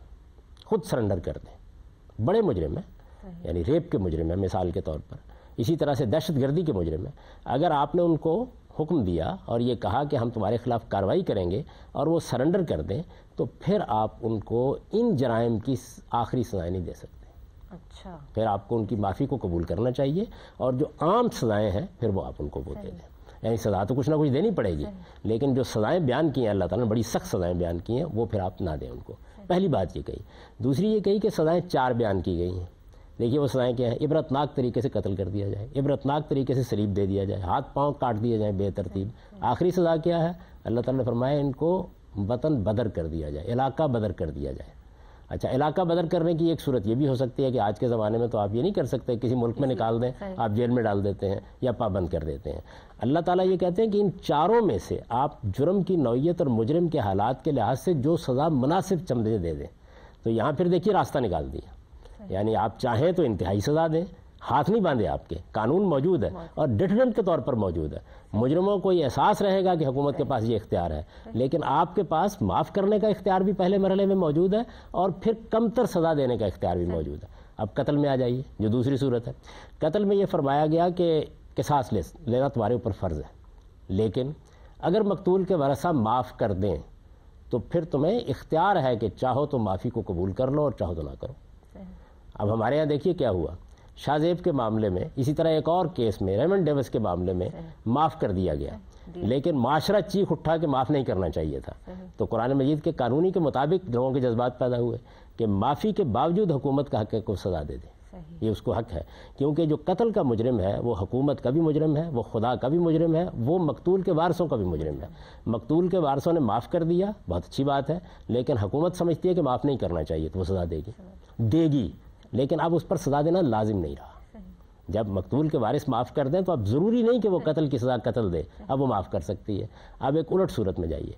خود سرنڈر کر دیں، بڑے مجرم ہیں، یعنی ریپ کے مجرم ہیں مثال کے طور پر، اسی طرح سے دہشت گردی کے مجرم ہیں، اگر آپ نے ان کو حکم دیا اور یہ کہا کہ ہم تمہارے خلاف کارروائی کریں گے اور وہ سرنڈر کر دیں، تو پھر آپ ان کو ان جرائم کی آخری سزائیں نہیں دے سکتے.
اچھا،
پھر آپ کو ان کی معافی کو قبول کرنا چاہیے، اور جو عام سزائیں ہیں پھر وہ آپ ان کو وہ دے دیں. یعنی سزا تو کچھ نہ کچھ دینی پڑے گی، لیکن جو سزائیں بیان کی ہیں اللہ تعالیٰ نے، بڑی سخت سزائیں بیان کی ہیں، وہ پھر آپ نہ دیں ان کو. پہلی بات یہ کہی. دوسری یہ کہی کہ سزائیں 4 بیان کی گئی ہیں. دیکھیے وہ سزائیں کیا ہیں؟ عبرتناک طریقے سے قتل کر دیا جائے، عبرتناک طریقے سے سلیب دے دیا جائے، ہاتھ پاؤں کاٹ دیے جائیں بے ترتیب. آخری سزا کیا ہے؟ اللہ تعالیٰ نے فرمایا ان کو وطن بدر کر دیا جائے، علاقہ بدر کر دیا جائے. اچھا، علاقہ بدر کرنے کی ایک صورت یہ بھی ہو سکتی ہے کہ آج کے زمانے میں تو آپ یہ نہیں کر سکتے کسی ملک میں نکال دیں، آپ جیل میں ڈال دیتے ہیں یا پابند کر دیتے ہیں. اللہ تعالیٰ یہ کہتے ہیں کہ ان 4 میں سے آپ جرم کی نوعیت اور مجرم کے حالات کے لحاظ سے جو سزا مناسب چمدے دے دیں. تو یہاں پھر دیکھیے راستہ نکال دیا. یعنی آپ چاہیں تو انتہائی سزا دیں، ہاتھ نہیں باندھے آپ کے، قانون موجود ہے اور ڈیٹرنٹ کے طور پر موجود ہے. مجرموں کو یہ احساس رہے گا کہ حکومت کے پاس یہ اختیار ہے، لیکن آپ کے پاس معاف کرنے کا اختیار بھی پہلے مرحلے میں موجود ہے اور پھر کم تر سزا دینے کا اختیار بھی موجود ہے. اب قتل میں آ جائیے جو دوسری صورت ہے. قتل میں یہ فرمایا گیا کہ قصاص لینا تمہارے اوپر فرض ہے، لیکن اگر مقتول کے ورثہ معاف کر دیں تو پھر تمہیں اختیار ہے کہ چاہو تو معافی کو قبول کر لو اور چاہو تو نہ کرو. اب ہمارے ہاں دیکھیے کیا ہوا شاہ زیب کے معاملے میں، اسی طرح ایک اور کیس میں ریمنڈ ڈیوس کے معاملے میں معاف کر دیا گیا، لیکن معاشرہ چیخ اٹھا کہ معاف نہیں کرنا چاہیے تھا. تو قرآن مجید کے قانونی کے مطابق لوگوں کے جذبات پیدا ہوئے کہ معافی کے باوجود حکومت کا حق ہے کو سزا دے دیں. یہ اس کو حق ہے، کیونکہ جو قتل کا مجرم ہے وہ حکومت کا بھی مجرم ہے، وہ خدا کا بھی مجرم ہے، وہ مقتول کے وارثوں کا بھی مجرم ہے. مقتول کے وارثوں نے معاف کر دیا، بہت اچھی بات ہے، لیکن حکومت سمجھتی ہے کہ معاف نہیں کرنا چاہیے تو وہ سزا دے گی، لیکن اب اس پر سزا دینا لازم نہیں رہا. جب مقتول کے وارث معاف کر دیں تو اب ضروری نہیں کہ وہ قتل کی سزا قتل دے، اب وہ معاف کر سکتی ہے. اب ایک الٹ صورت میں جائیے،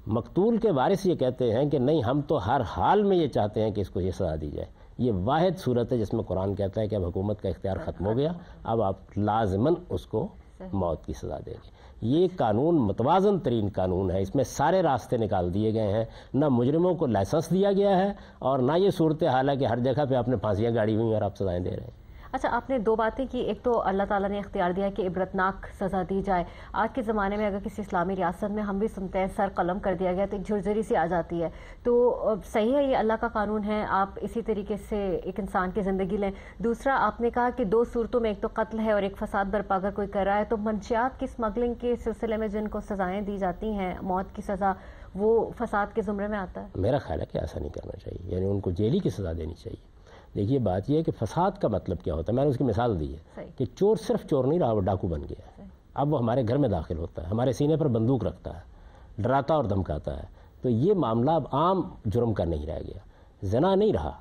مقتول کے وارث یہ کہتے ہیں کہ نہیں ہم تو ہر حال میں یہ چاہتے ہیں کہ اس کو یہ سزا دی جائے. یہ واحد صورت ہے جس میں قرآن کہتا ہے کہ اب حکومت کا اختیار ختم ہو گیا، اب آپ لازماً اس کو موت کی سزا دیں گے. یہ قانون متوازن ترین قانون ہے، اس میں سارے راستے نکال دیے گئے ہیں، نہ مجرموں کو لائسنس دیا گیا ہے اور نہ یہ صورتحال ہے کہ ہر جگہ پہ آپ نے پھانسیاں گاڑی ہوئی اور آپ سزائیں دے رہے ہیں.
اچھا، آپ نے 2 باتیں کی. ایک تو اللہ تعالیٰ نے اختیار دیا کہ عبرتناک سزا دی جائے. آج کے زمانے میں اگر کسی اسلامی ریاست میں ہم بھی سنتے ہیں سر قلم کر دیا گیا تو ایک جھرجری سی آ جاتی ہے. تو صحیح ہے، یہ اللہ کا قانون ہے، آپ اسی طریقے سے ایک انسان کی زندگی لیں. دوسرا آپ نے کہا کہ 2 صورتوں میں، ایک تو قتل ہے اور ایک فساد برپا اگر کوئی کر رہا ہے، تو منشیات کی اسمگلنگ کے سلسلے میں جن کو سزائیں دی جاتی ہیں موت کی سزا، وہ فساد کے زمرے میں آتا ہے.
میرا خیال ہے کہ ایسا نہیں کرنا چاہیے، یعنی ان کو جیلی کی سزا دینی چاہیے. دیکھیے بات یہ ہے کہ فساد کا مطلب کیا ہوتا ہے، میں نے اس کی مثال دی ہے کہ چور صرف چور نہیں رہا، وہ ڈاکو بن گیا ہے. اب وہ ہمارے گھر میں داخل ہوتا ہے، ہمارے سینے پر بندوق رکھتا ہے، ڈراتا اور دھمکاتا ہے. تو یہ معاملہ اب عام جرم کا نہیں رہ گیا. زنا نہیں رہا،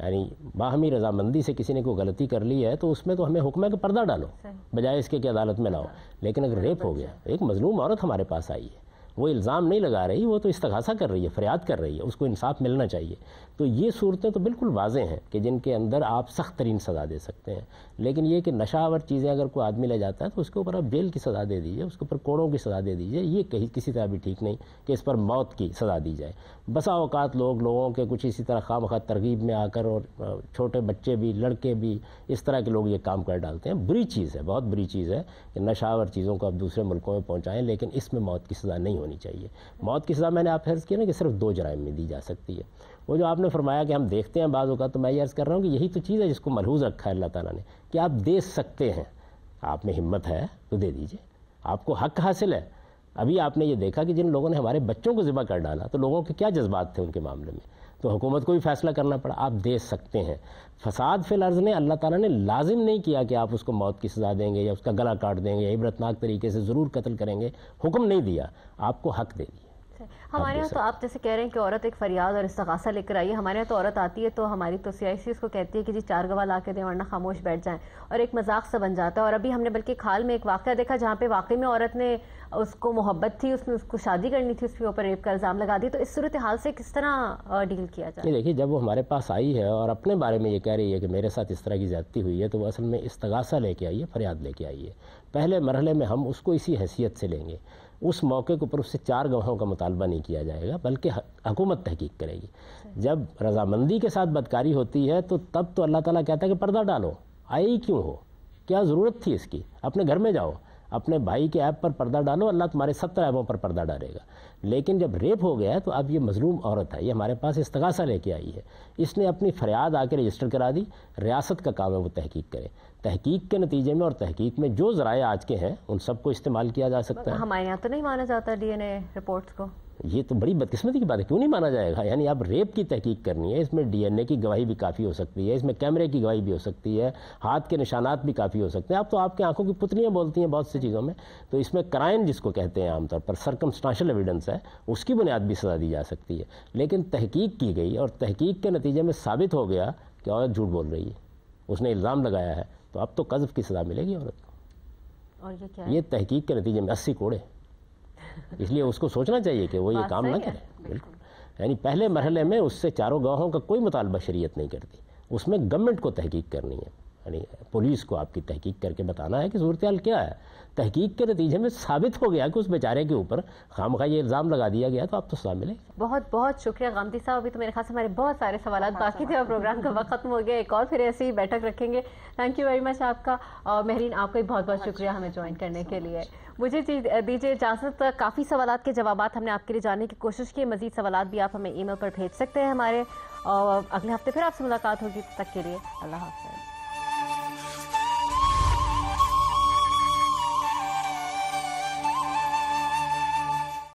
یعنی باہمی رضامندی سے کسی نے کوئی غلطی کر لی ہے تو اس میں تو ہمیں حکم ہے کہ پردہ ڈالو بجائے اس کے کہ عدالت میں لاؤ. لیکن اگر ریپ ہو گیا، ایک مظلوم عورت ہمارے پاس آئی ہے، وہ الزام نہیں لگا رہی، وہ تو استغاثہ کر رہی ہے، فریاد کر رہی ہے، اس کو انصاف ملنا چاہیے۔ تو یہ صورتیں تو بالکل واضح ہیں کہ جن کے اندر آپ سخت ترین سزا دے سکتے ہیں، لیکن یہ کہ نشہ آور چیزیں اگر کوئی آدمی لے جاتا ہے تو اس کے اوپر آپ جیل کی سزا دے دیجیے، اس کے اوپر کوڑوں کی سزا دے دیجیے، یہ کسی طرح بھی ٹھیک نہیں کہ اس پر موت کی سزا دی جائے۔ بسا اوقات لوگوں کے کچھ اسی طرح خواہ مخواہ ترغیب میں آ کر، اور چھوٹے بچے بھی، لڑکے بھی، اس طرح کے لوگ یہ کام کر ڈالتے ہیں۔ بری چیز ہے، بہت بری چیز ہے کہ نشہ آور چیزوں کو آپ دوسرے ملکوں میں پہنچائیں، لیکن اس میں موت کی سزا نہیں ہونی چاہیے۔ موت کی سزا میں نے آپ عرض کیا نا کہ صرف 2 جرائم میں دی جا سکتی ہے۔ وہ جو آپ نے فرمایا کہ ہم دیکھتے ہیں بعض اوقات، تو میں یہ عرض کر رہا ہوں کہ یہی تو چیز ہے جس کو ملحوظ رکھا ہے اللہ تعالیٰ نے کہ آپ دے سکتے ہیں، آپ میں ہمت ہے تو دے دیجئے، آپ کو حق حاصل ہے۔ ابھی آپ نے یہ دیکھا کہ جن لوگوں نے ہمارے بچوں کو ذبح کر ڈالا تو لوگوں کے کیا جذبات تھے ان کے معاملے میں، تو حکومت کو بھی فیصلہ کرنا پڑا۔ آپ دے سکتے ہیں۔ فساد فی الارض نے اللہ تعالیٰ نے لازم نہیں کیا کہ آپ اس کو موت کی سزا دیں گے یا اس کا گلا کاٹ دیں گے یا عبرتناک طریقے سے ضرور قتل کریں گے، حکم نہیں دیا، آپ کو حق دے دیا۔
ہمارے یہاں تو آپ جیسے کہہ رہے ہیں کہ عورت ایک فریاد اور استغاثہ لے کر آئی ہے، ہمارے یہاں تو عورت آتی ہے تو ہماری تو سیاسی اس کو کہتی ہے کہ جی 4 گواہ لا کے دیں ورنہ خاموش بیٹھ جائیں، اور ایک مذاق سا بن جاتا ہے۔ اور ابھی ہم نے بلکہ کھال میں ایک واقعہ دیکھا جہاں پہ واقعی میں عورت نے، اس کو محبت تھی، اس نے اس کو شادی کرنی تھی، اس کے اوپر ریپ کا الزام لگا دی۔ تو اس صورتحال سے کس طرح ڈیل کیا جائے؟
دیکھیے، جب وہ ہمارے پاس آئی ہے اور اپنے بارے میں یہ کہہ رہی ہے کہ میرے ساتھ اس طرح کی زیادتی ہوئی ہے، تو وہ اصل میں استغاثہ لے کے آئی ہے، فریاد لے کے آئی ہے۔ پہلے مرحلے میں ہم اس کو اسی حیثیت سے لیں گے، اس موقع کے اوپر اس سے 4 گواہوں کا مطالبہ نہیں کیا جائے گا، بلکہ حکومت تحقیق کرے گی۔ جب رضامندی کے ساتھ بدکاری ہوتی ہے تب تو اللہ تعالیٰ کہتا ہے کہ پردہ ڈالو، آئے ہی کیوں ہو، کیا ضرورت تھی اس کی، اپنے گھر میں جاؤ، اپنے بھائی کے عیب پر پردہ ڈالو، اللہ تمہارے 70 عیبوں پر پردہ ڈالے گا۔ لیکن جب ریپ ہو گیا ہے تو اب یہ مظلوم عورت ہے، یہ ہمارے پاس استغاثہ لے کے آئی ہے، اس نے اپنی فریاد آ کے رجسٹر کرا دی۔ ریاست کا کام ہے وہ تحقیق کرے، تحقیق کے نتیجے میں اور تحقیق میں جو ذرائع آج کے ہیں ان سب کو استعمال کیا جا سکتا ہے۔
ہمارے یہاں تو نہیں مانا جاتا ڈی این اے رپورٹس کو۔
یہ تو بڑی بدقسمتی کی بات ہے، کیوں نہیں مانا جائے گا؟ یعنی آپ ریپ کی تحقیق کرنی ہے، اس میں ڈی این اے کی گواہی بھی کافی ہو سکتی ہے، اس میں کیمرے کی گواہی بھی ہو سکتی ہے، ہاتھ کے نشانات بھی کافی ہو سکتے ہیں۔ اب تو آپ کے آنکھوں کی پتلیاں بولتی ہیں بہت سی چیزوں میں، تو اس میں کرائم جس کو کہتے ہیں عام طور پر سرکمسٹانشل ایویڈنس ہے، اس کی بنیاد بھی سزا دی جا سکتی ہے۔ لیکن تحقیق کی گئی اور تحقیق کے نتیجے میں ثابت ہو گیا کہ عورت جھوٹ بول رہی ہے، اس نے الزام لگایا ہے، تو اب تو قذف کی سزا ملے گی عورت کو۔
اور یہ کیا
یہ تحقیق کے نتیجے میں 80 کوڑے، اس لیے اس کو سوچنا چاہیے کہ وہ یہ کام نہ کرے۔ بالکل، یعنی پہلے مرحلے میں اس سے 4 گواہوں کا کوئی مطالبہ شریعت نہیں کرتی، اس میں گورنمنٹ کو تحقیق کرنی ہے، یعنی پولیس کو آپ کی تحقیق کر کے بتانا ہے کہ صورتحال کیا ہے۔ تحقیق کے نتیجے میں ثابت ہو گیا کہ اس بیچارے کے اوپر خامخواہ یہ الزام لگا دیا گیا، تو اب تو سزا ملے گی۔
بہت بہت شکریہ غامدی صاحب۔ ابھی تو میرے خیال سے ہمارے بہت سارے سوالات باقی تھے اور پروگرام کا وقت ختم ہو گیا، ایک اور پھر ایسی ہی بیٹھک رکھیں گے۔ تھینک یو ویری مچ آپ کا، اور مہرین آپ کا بھی بہت بہت شکریہ ہمیں جوائن کرنے کے لیے۔ مجھے دیجیے اجازت، کافی سوالات کے جوابات ہم نے آپ کے لیے جاننے کی کوشش کی، مزید سوالات بھی آپ ہمیں ای میل پر بھیج سکتے ہیں ہمارے، اور اگلے ہفتے پھر آپ سے ملاقات ہوگی، تب تک کے لیے اللہ حافظ۔